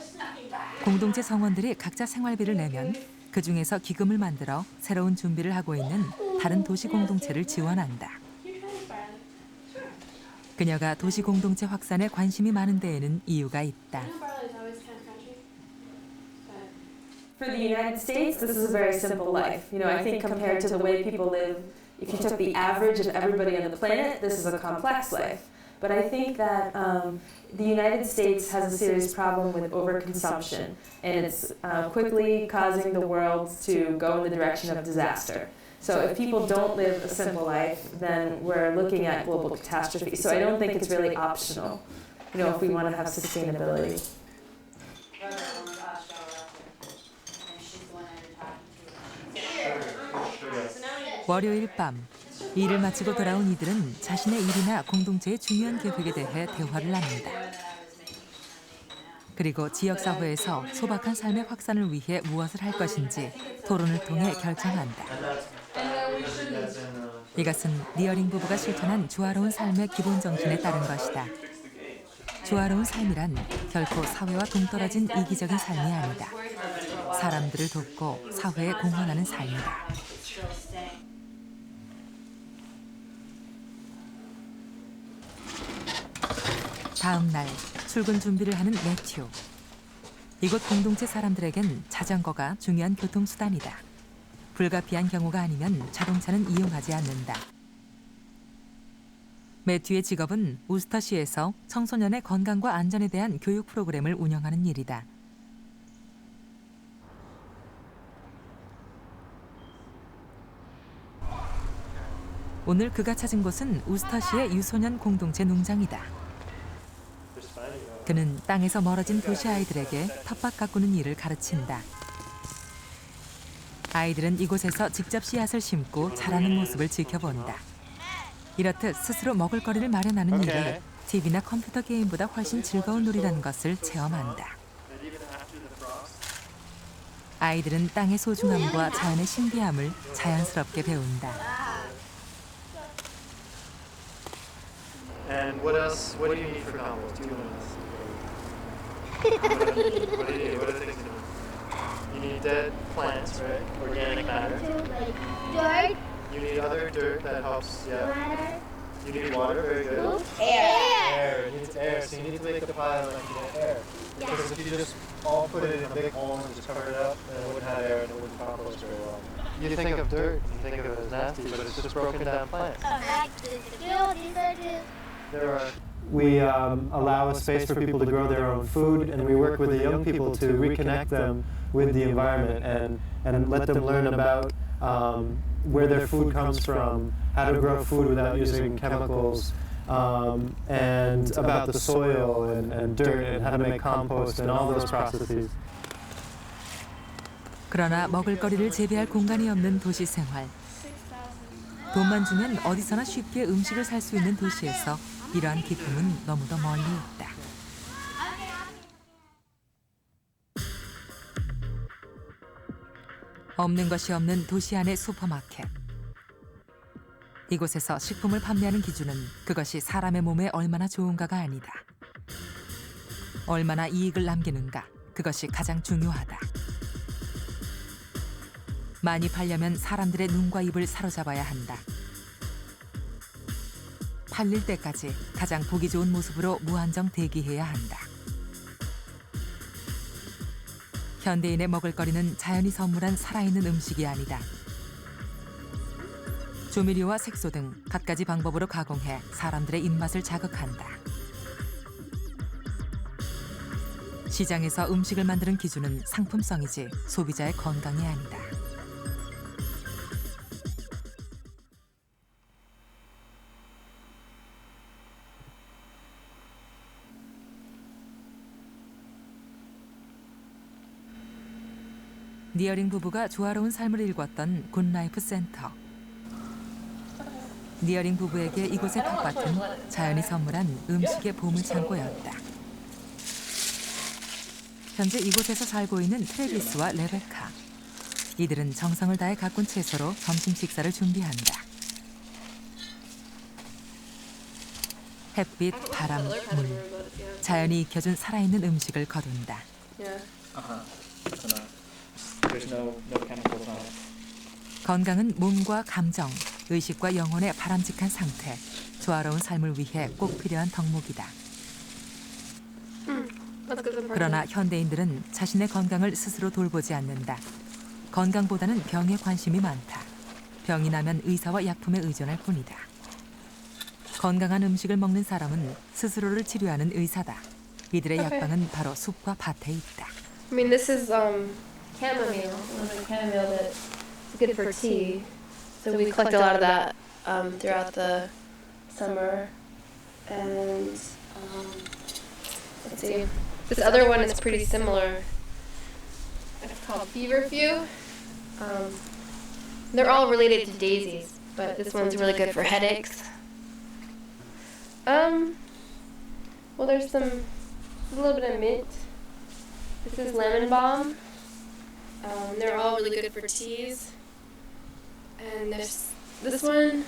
공동체 성원들이 각자 생활비를 내면 그중에서 기금을 만들어 새로운 준비를 하고 있는 다른 도시 공동체를 지원한다. 그녀가 도시 공동체 확산에 관심이 많은 데에는 이유가 있다. For the United States, this is a very simple life. You know, I think compared to the way people live, if you took the average of everybody on the planet, this is a complex life. But I think that the United States has a serious problem with overconsumption, and it's quickly causing the world to go in the direction of disaster. So if people don't live a simple life, then we're looking at global catastrophe. So I don't think it's really optional, you know, if we want to have sustainability. 월요일 밤 일을 마치고 돌아온 이들은 자신의 일이나 공동체의 중요한 계획에 대해 대화를 나눈다. 그리고 지역사회에서 소박한 삶의 확산을 위해 무엇을 할 것인지 토론을 통해 결정한다. 이것은 리어링 부부가 실천한 조화로운 삶의 기본 정신에 따른 것이다. 조화로운 삶이란 결코 사회와 동떨어진 이기적인 삶이 아니다. 사람들을 돕고 사회에 공헌하는 삶이다. 다음 날 출근 준비를 하는 매튜. 이곳 공동체 사람들에겐 자전거가 중요한 교통수단이다. 불가피한 경우가 아니면 자동차는 이용하지 않는다. 매튜의 직업은 우스터시에서 청소년의 건강과 안전에 대한 교육 프로그램을 운영하는 일이다. 오늘 그가 찾은 곳은 우스터시의 유소년 공동체 농장이다. 그는 땅에서 멀어진 도시 아이들에게 텃밭 가꾸는 일을 가르친다. 아이들은 이곳에서 직접 씨앗을 심고 자라는 모습을 지켜본다. 이렇듯 스스로 먹을거리를 마련하는 일이 TV나 컴퓨터 게임보다 훨씬 즐거운 놀이라는 것을 체험한다. 아이들은 땅의 소중함과 자연의 신비함을 자연스럽게 배운다. And what else? What do you need for compost? Do you want us? What do you need? What are things you need? You need dead plants, right? Organic matter. Dirt. You need other dirt that helps. Yeah. Water. You need water. Very good. Air. Air. You need air. So you need to make a pile and get air. Because if you just all put it in a big hole and just cover it up, then it wouldn't have air and it wouldn't compost very well. You think of dirt, you think of it as nasty, but it's just broken down plants. We allow a space for people to grow their own food, and we work with the young people to reconnect them with the environment and let them learn about where their food comes from, how to grow food without using chemicals, and about the soil and dirt and how to make compost and all those processes. 그러나 먹을거리를 재배할 공간이 없는 도시 생활. 돈만 주면 어디서나 쉽게 음식을 살 수 있는 도시에서 이러한 기쁨은 너무도 멀리 있다. 없는 것이 없는 도시 안의 슈퍼마켓. 이곳에서 식품을 판매하는 기준은 그것이 사람의 몸에 얼마나 좋은가가 아니다. 얼마나 이익을 남기는가, 그것이 가장 중요하다. 많이 팔려면 사람들의 눈과 입을 사로잡아야 한다. 팔릴 때까지 가장 보기 좋은 모습으로 무한정 대기해야 한다. 현대인의 먹을거리는 자연이 선물한 살아있는 음식이 아니다. 조미료와 색소 등 갖가지 방법으로 가공해 사람들의 입맛을 자극한다. 시장에서 음식을 만드는 기준은 상품성이지 소비자의 건강이 아니다. 니어링 부부가 조화로운 삶을 일궜던 굿라이프 센터. 니어링 부부에게 이곳의 텃밭은 자연이 선물한 음식의 보물창고였다. 현재 이곳에서 살고 있는 트래비스와 레베카. 이들은 정성을 다해 가꾼 채소로 점심 식사를 준비한다. 햇빛, 바람, 물, 자연이 익혀준 살아있는 음식을 거둔다. 건강은 몸과 감정, 의식과 영혼의 바람직한 상태, 조화로운 삶을 위해 꼭 필요한 덕목이다. 그러나 현대인들은 자신의 건강을 스스로 돌보지 않는다. 건강보다는 병에 관심이 많다. 병이 나면 의사와 약품에 의존할 뿐이다. 건강한 음식을 먹는 사람은 스스로를 치료하는 의사다. 이들의 약방은 바로 숲과 밭에 있다. I mean, this is chamomile, chamomile that's good for tea. So we collect a lot of that throughout the summer. And let's see, this other one is pretty similar. It's called feverfew. They're all related to daisies, but this one's really good for headaches. Well, there's a little bit of mint. This is lemon balm. They're all really good for teas. And there's this one.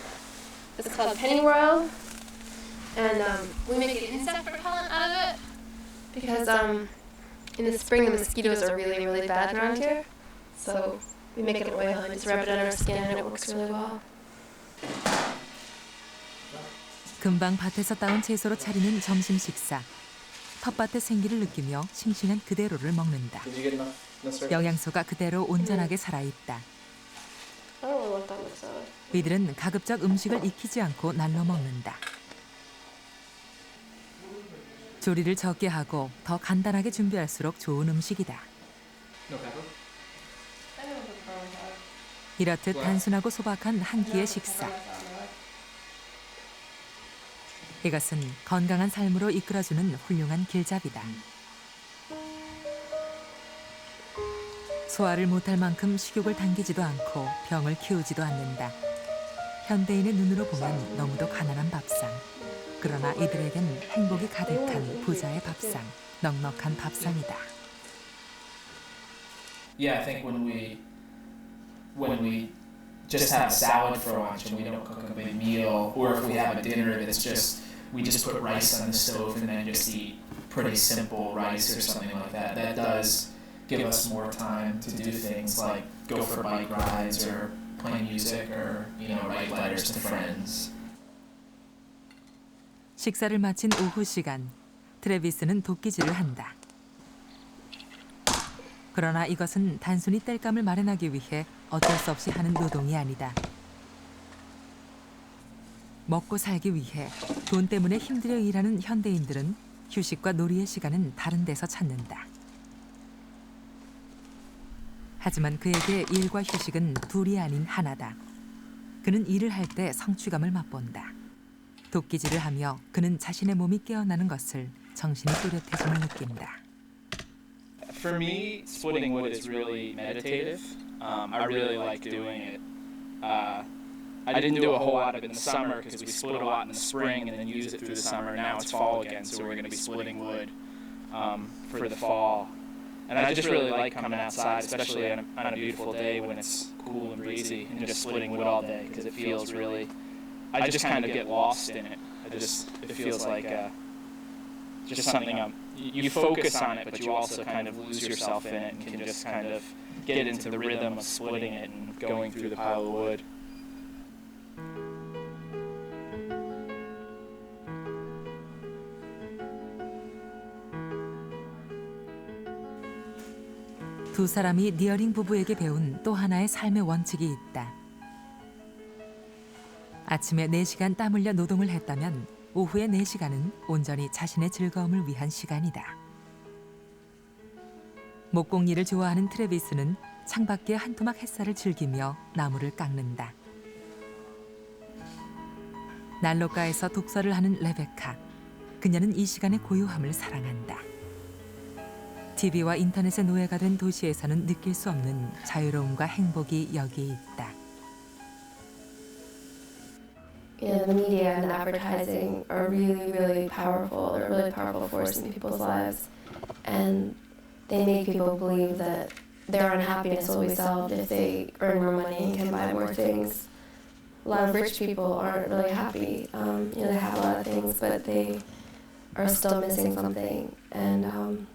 It's called pennyroyal. And we make an insect repellent out of it because in the spring the mosquitoes are really, really bad around here. So we make an oil and just rub it on our skin and it works really well. 금방 밭에서 따온 채소로 차리는 점심 식사. 텃밭의 생기를 느끼며 싱싱한 그대로를 먹는다. 영양소가 그대로 온전하게 살아있다. 이들은 가급적 음식을 익히지 않고 날로 먹는다. 조리를 적게 하고 더 간단하게 준비할수록 좋은 음식이다. 이렇듯 단순하고 소박한 한 끼의 식사. 이것은 건강한 삶으로 이끌어주는 훌륭한 길잡이다. 소화를 못할 만큼 식욕을 당기지도 않고 병을 키우지도 않는다. 현대인의 눈으로 보면 너무도 가난한 밥상. 그러나 이들에겐 행복이 가득한 부자의 밥상, 넉넉한 밥상이다. Yeah, I think when we just have a salad for lunch and we don't cook a big meal, or if we have a dinner that's we just put rice on the stove and then just eat pretty simple rice or something like that. That does give us more time to do things like go for bike rides or play music or, write letters to friends. 식사를 마친 오후 시간, 트래비스는 도끼질을 한다. 그러나 이것은 단순히 땔감을 마련하기 위해 어쩔 수 없이 하는 노동이 아니다. 먹고 살기 위해 돈 때문에 힘들어 일하는 현대인들은 휴식과 놀이의 시간은 다른 데서 찾는다. 하지만 그에게 일과 휴식은 둘이 아닌 하나다. 그는 일을 할 때 성취감을 맛본다. 도끼질을 하며 그는 자신의 몸이 깨어나는 것을 정신이 또렷해짐을 느낀다. For me, splitting wood is really meditative. I really like doing it. I didn't do a whole lot of it in the summer because we split a lot in the spring and then use it through the summer. Now it's fall again, so we're going to be splitting wood for the fall. And I just really like coming outside, especially on a beautiful day when it's cool and breezy, and just splitting wood all day because it feels really. I just kind of get lost in it. It feels like just something you focus on it, but you also kind of lose yourself in it and can just kind of get into the rhythm of splitting it and going through the pile of wood. 두 사람이 니어링 부부에게 배운 또 하나의 삶의 원칙이 있다. 아침에 4시간 땀 흘려 노동을 했다면 오후에 4시간은 온전히 자신의 즐거움을 위한 시간이다. 목공일을 좋아하는 트래비스는 창밖에 한 토막 햇살을 즐기며 나무를 깎는다. 난로가에서 독서를 하는 레베카. 그녀는 이 시간의 고요함을 사랑한다. TV와 인터넷의 노예가 된 도시에서는 느낄 수 없는 자유로움과 행복이 여기에 있다. The media and advertising are really, really powerful. They're a really powerful force in people's lives. And they make people believe that their unhappiness will be solved if they earn more money and can buy more things. A lot of rich people aren't really happy. They have a lot of things, but they are still missing something. And,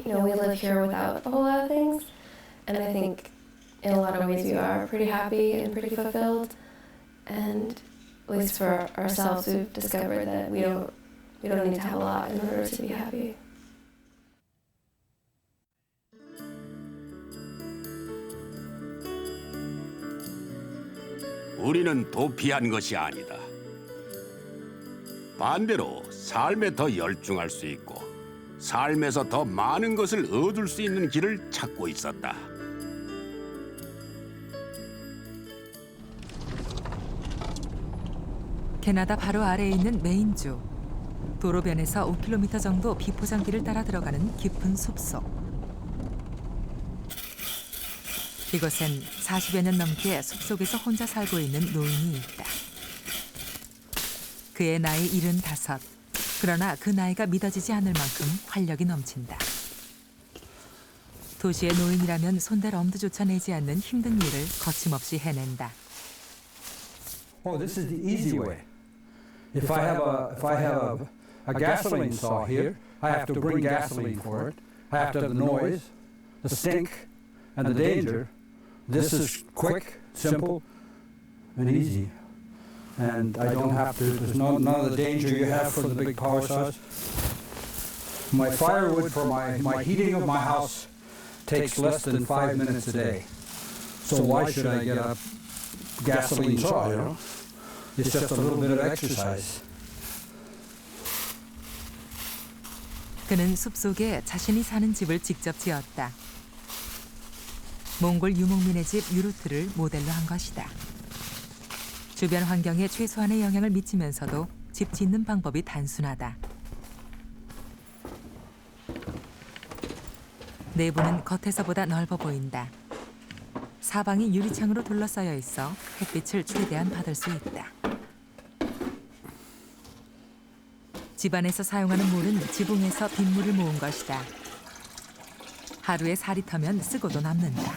we live here without a whole lot of things. And I think in a lot of ways we are pretty happy and pretty fulfilled. And at least for ourselves, we've discovered that we don't need to have a lot in order to be happy. 우리는 도피한 것이 아니다. 반대로 삶에 더 열중할 수 있고 삶에서 더 많은 것을 얻을 수 있는 길을 찾고 있었다. 캐나다 바로 아래에 있는 메인주. 도로변에서 5km 정도 비포장길을 따라 들어가는 깊은 숲속. 이곳엔 40여 년 넘게 숲속에서 혼자 살고 있는 노인이 있다. 그의 나이 75. 그러나 그 나이가 믿어지지 않을 만큼 활력이 넘친다. 도시의 노인이라면 손댈 엄두조차 내지 않는 힘든 일을 거침없이 해낸다. Oh, this is the easy way. If I have a gasoline saw here, I have to bring gasoline for it. I have to have the noise, the stink, and the danger. This is quick, simple, and easy. And I don't have to, there's none of the danger you have for the big power saws. My firewood for my heating of my house takes less than 5 minutes a day. So why should I get a gasoline saw, you know? It's just a little bit of exercise. 그는 숲속에 자신이 사는 집을 직접 지었다. 몽골 유목민의 집 유루트를 모델로 한 것이다. 주변 환경에 최소한의 영향을 미치면서도 집 짓는 방법이 단순하다. 내부는 겉에서보다 넓어 보인다. 사방이 유리창으로 둘러싸여 있어 햇빛을 최대한 받을 수 있다. 집안에서 사용하는 물은 지붕에서 빗물을 모은 것이다. 하루에 4리터면 쓰고도 남는다.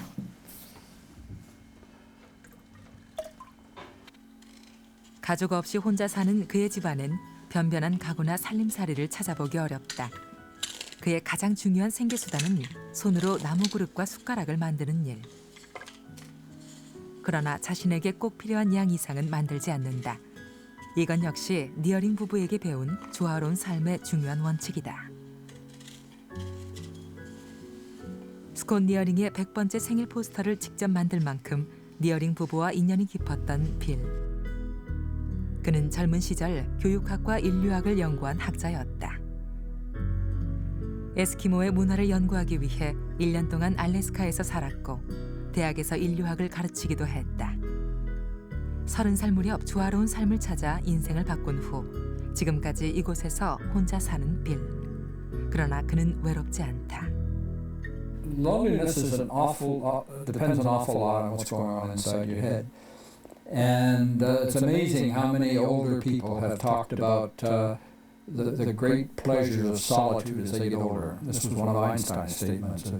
가족 없이 혼자 사는 그의 집안엔 변변한 가구나 살림살이를 찾아보기 어렵다. 그의 가장 중요한 생계수단은 손으로 나무 그릇과 숟가락을 만드는 일. 그러나 자신에게 꼭 필요한 양 이상은 만들지 않는다. 이건 역시 니어링 부부에게 배운 조화로운 삶의 중요한 원칙이다. 스콧 니어링의 100번째 생일 포스터를 직접 만들 만큼 니어링 부부와 인연이 깊었던 빌. 그는 젊은 시절 교육학과 인류학을 연구한 학자였다. 에스키모의 문화를 연구하기 위해 1년 동안 알래스카에서 살았고 대학에서 인류학을 가르치기도 했다. 30살 무렵 조화로운 삶을 찾아 인생을 바꾼 후 지금까지 이곳에서 혼자 사는 빌. 그러나 그는 외롭지 않다. Loneliness is depends an awful lot on what's going on inside your head. And it's amazing how many older people have talked about the great pleasure of solitude as they get older. This was one of Einstein's statements,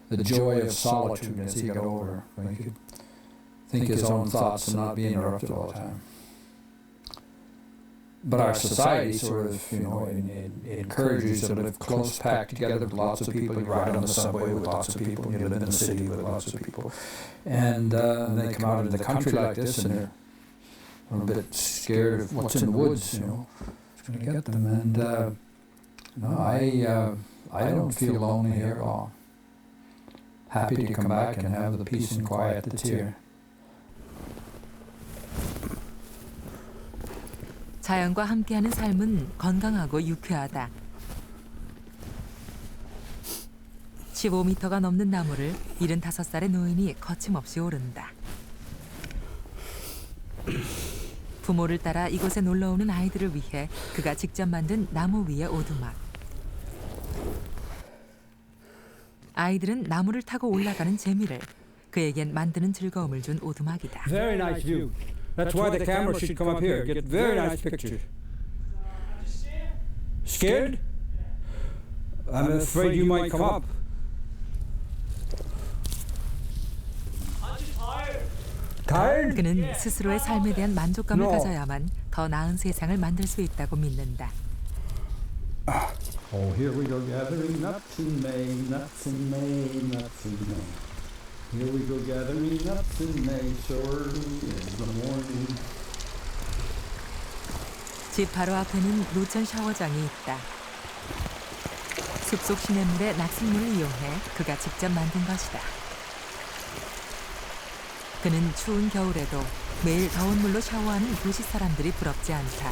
the joy of solitude as he got older. He could think his own thoughts and not be interrupted all the time. But our society sort of, it encourages you to live close, packed together with lots of people. You ride on the subway with lots of people. You live in the city with lots of people. And they come out into the country like this and they're a little bit scared of what's in the woods, It's going to get them. And I don't feel lonely here at all. Happy to come back and have the peace and quiet that's here. 자연과 함께하는 삶은 건강하고 유쾌하다. 15m가 넘는 나무를 75살의 노인이 거침없이 오른다. 부모를 따라 이곳에 놀러오는 아이들을 위해 그가 직접 만든 나무 위의 오두막. 아이들은 나무를 타고 올라가는 재미를, 그에겐 만드는 즐거움을 준 오두막이다. Very nice view. That's why the camera should come up here. Get very nice pictures. Scared? I'm afraid you might come up. Tired? 그는 스스로의 삶에 대한 만족감을 가져야만 더 나은 세상을 만들 수 있다고 믿는다. Oh, here we go gathering nuts in May, nuts in May, nuts in May. Here we go gathering nuts in May, so early in the morning. 집 바로 앞에는 노천 샤워장이 있다. 숲속 시냇물에 낙생물을 이용해 그가 직접 만든 것이다. 그는 추운 겨울에도 매일 더운 물로 샤워하는 도시 사람들이 부럽지 않다.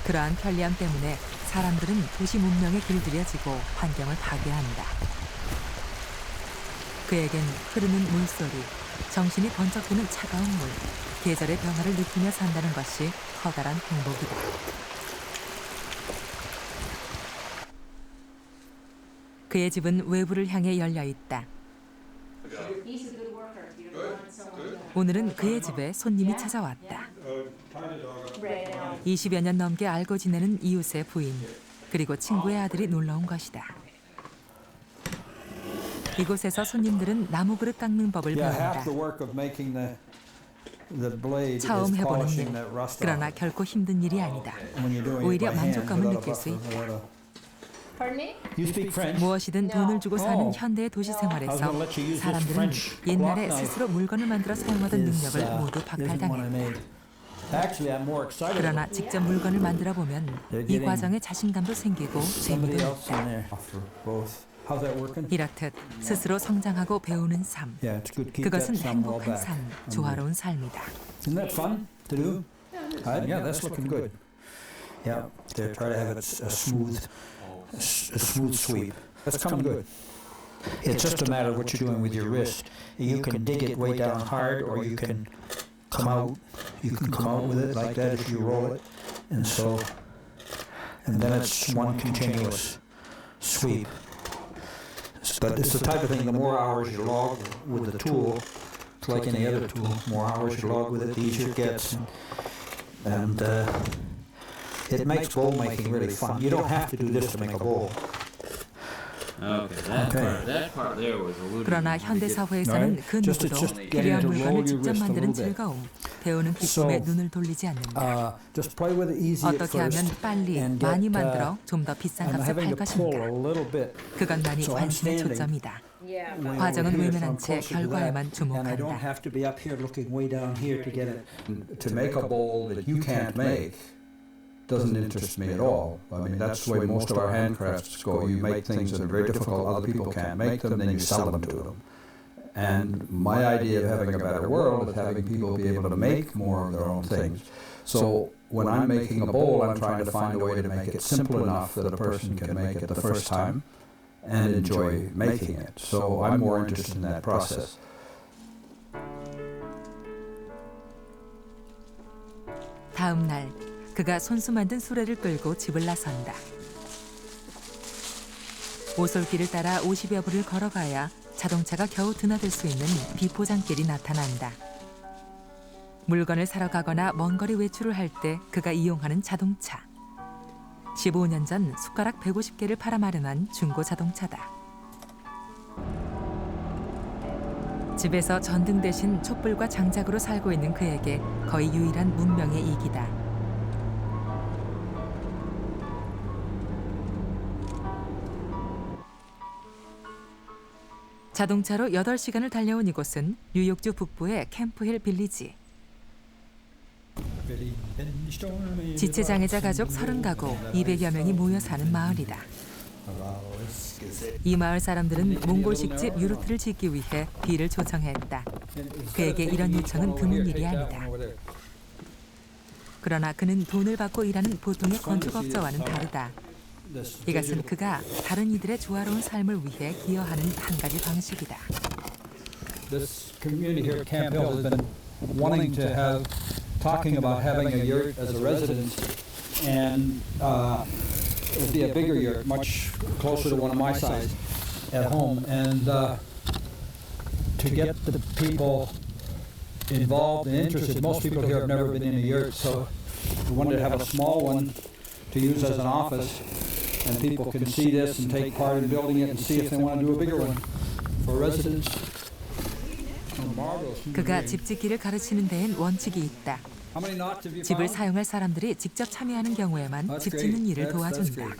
그러한 편리함 때문에 사람들은 도시 문명에 길들여지고 환경을 파괴한다. 그에겐 흐르는 물소리, 정신이 번쩍 드는 차가운 물, 계절의 변화를 느끼며 산다는 것이 커다란 행복이다. 그의 집은 외부를 향해 열려 있다. 오늘은 그의 집에 손님이 찾아왔다. 20여 년 넘게 알고 지내는 이웃의 부인, 그리고 친구의 아들이 놀러온 것이다. 이곳에서 손님들은 나무 그릇 깎는 법을 배운다. 처음 해보는 일, 그러나 결코 힘든 일이 아니다. 오히려 만족감을 느낄 수 있다. 무엇이든 돈을 주고 사는 현대의 도시 생활에서 사람들은 옛날에 스스로 물건을 만들어 사용하던 능력을 모두 박탈당했다. 그러나 직접 물건을 만들어 보면 이 과정에 자신감도 생기고 재미도 있다. 이렇듯 스스로 성장하고 배우는 삶, 그것은 행복한 삶, 조화로운 삶이다. Isn't that fun to do? Yeah, that's looking good. Yeah, they're trying to have a smooth sweep. That's coming good. It's just a matter of what you're doing with your wrist. You can dig it way down hard, or you can come out. You can come out with it like that if you roll it, and then it's one continuous sweep. But it's the type of thing. The more hours you log with the tool, it's like any other tool. The more hours you log with it, the easier it gets, and it makes bowl making really fun. You don't have to do this to make a bowl. That part there was a little. 그러나 현대 사회에서는 그 누구도 필요한 물건을 직접 만드는 즐거움, 배우는 기쁨에 눈을 돌리지 않는다. 어떻게 하면 빨리, 많이 만들어 좀 더 비싼 값에 팔 것인가. 그것만이 관심의 초점이다. 과정은 외면한 채 결과에만 주목한다. To make a bowl that you can't make doesn't interest me at all. I mean, that's the way most of our handcrafts go. You make things that are very difficult, other people can't make them, then you sell them to them. And my idea of having a better world is having people be able to make more of their own things. So when I'm making a bowl, I'm trying to find a way to make it simple enough that a person can make it the first time and enjoy making it. So I'm more interested in that process. 다음 날 그가 손수 만든 수레를 끌고 집을 나선다. 오솔길을 따라 50여 불을 걸어가야 자동차가 겨우 드나들 수 있는 비포장길이 나타난다. 물건을 사러 가거나 먼 거리 외출을 할 때 그가 이용하는 자동차. 15년 전 숟가락 150개를 팔아 마련한 중고 자동차다. 집에서 전등 대신 촛불과 장작으로 살고 있는 그에게 거의 유일한 문명의 이기다. 자동차로 8시간을 달려온 이곳은 뉴욕주 북부의 캠프힐 빌리지. 지체장애자 가족 30가구 200여 명이 모여 사는 마을이다. 이 마을 사람들은 몽골식 집 유르트를 짓기 위해 비를 초청했다. 그에게 이런 요청은 드문 일이 아니다. 그러나 그는 돈을 받고 일하는 보통의 건축업자와는 다르다. 이것은 그가 다른 이들의 조화로운 삶을 위해 기여하는 한 가지 방식이다. This community here at Camp Hill has been wanting to have, talking about having a yurt as a residence, and it would be a bigger yurt, much closer to one of my size at home, and to get the people involved and interested. Most people here have never been in a yurt, so we wanted to have a small one to use as an office, and people can see this and take part in building it and see if they want to do a bigger one for residents. 그가 집 짓기를 가르치는 데엔 원칙이 있다. 집을 사용할 사람들이 직접 참여하는 경우에만 집 짓는 일을 도와준다.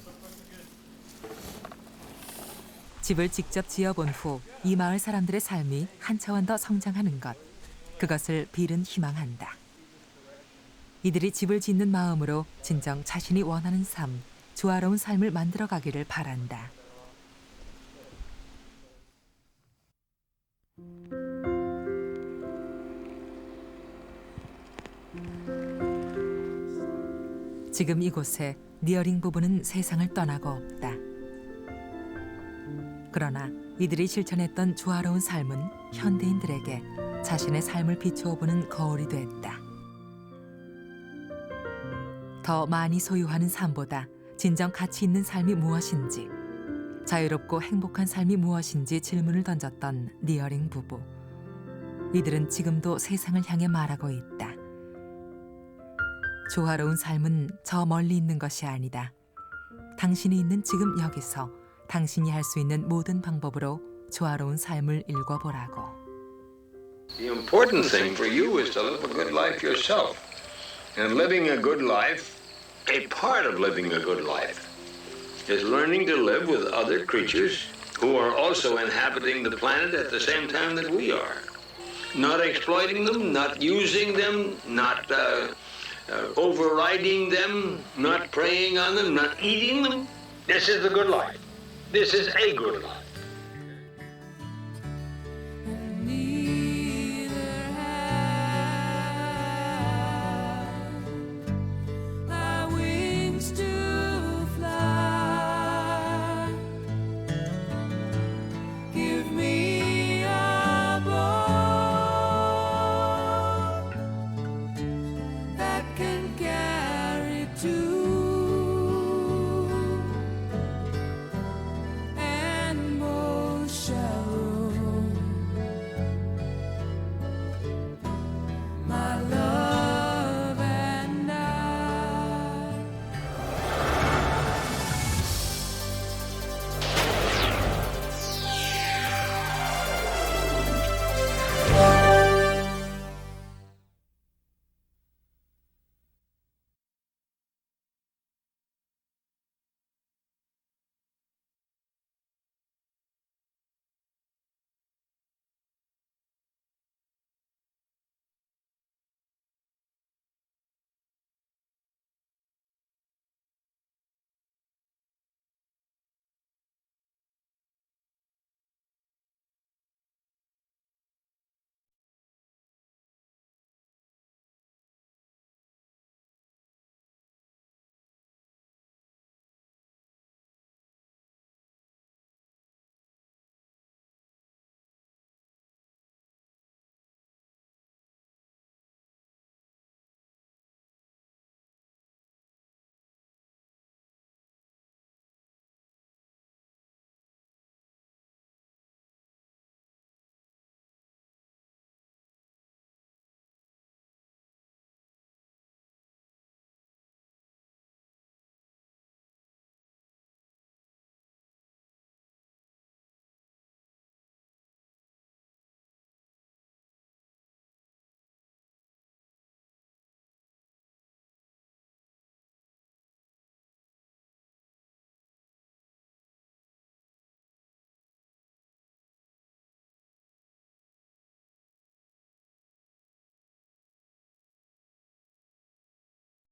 집을 직접 지어본 후 이 마을 사람들의 삶이 한 차원 더 성장하는 것, 그것을 빌은 희망한다. 이들이 집을 짓는 마음으로 진정 자신이 원하는 삶, 조화로운 삶을 만들어가기를 바란다. 지금 이곳에 니어링 부부는 세상을 떠나고 없다. 그러나 이들이 실천했던 조화로운 삶은 현대인들에게 자신의 삶을 비추어보는 거울이 됐다. 더 많이 소유하는 삶보다 진정 가치 있는 삶이 무엇인지, 자유롭고 행복한 삶이 무엇인지 질문을 던졌던 니어링 부부. 이들은 지금도 세상을 향해 말하고 있다. 조화로운 삶은 저 멀리 있는 것이 아니다. 당신이 있는 지금 여기서 당신이 할 수 있는 모든 방법으로 조화로운 삶을 일궈보라고. The important thing for you is to live a good life yourself. And living a good life, a part of living a good life, is learning to live with other creatures who are also inhabiting the planet at the same time that we are. Not exploiting them, not using them, not overriding them, not preying on them, not eating them. This is the good life. This is a good life.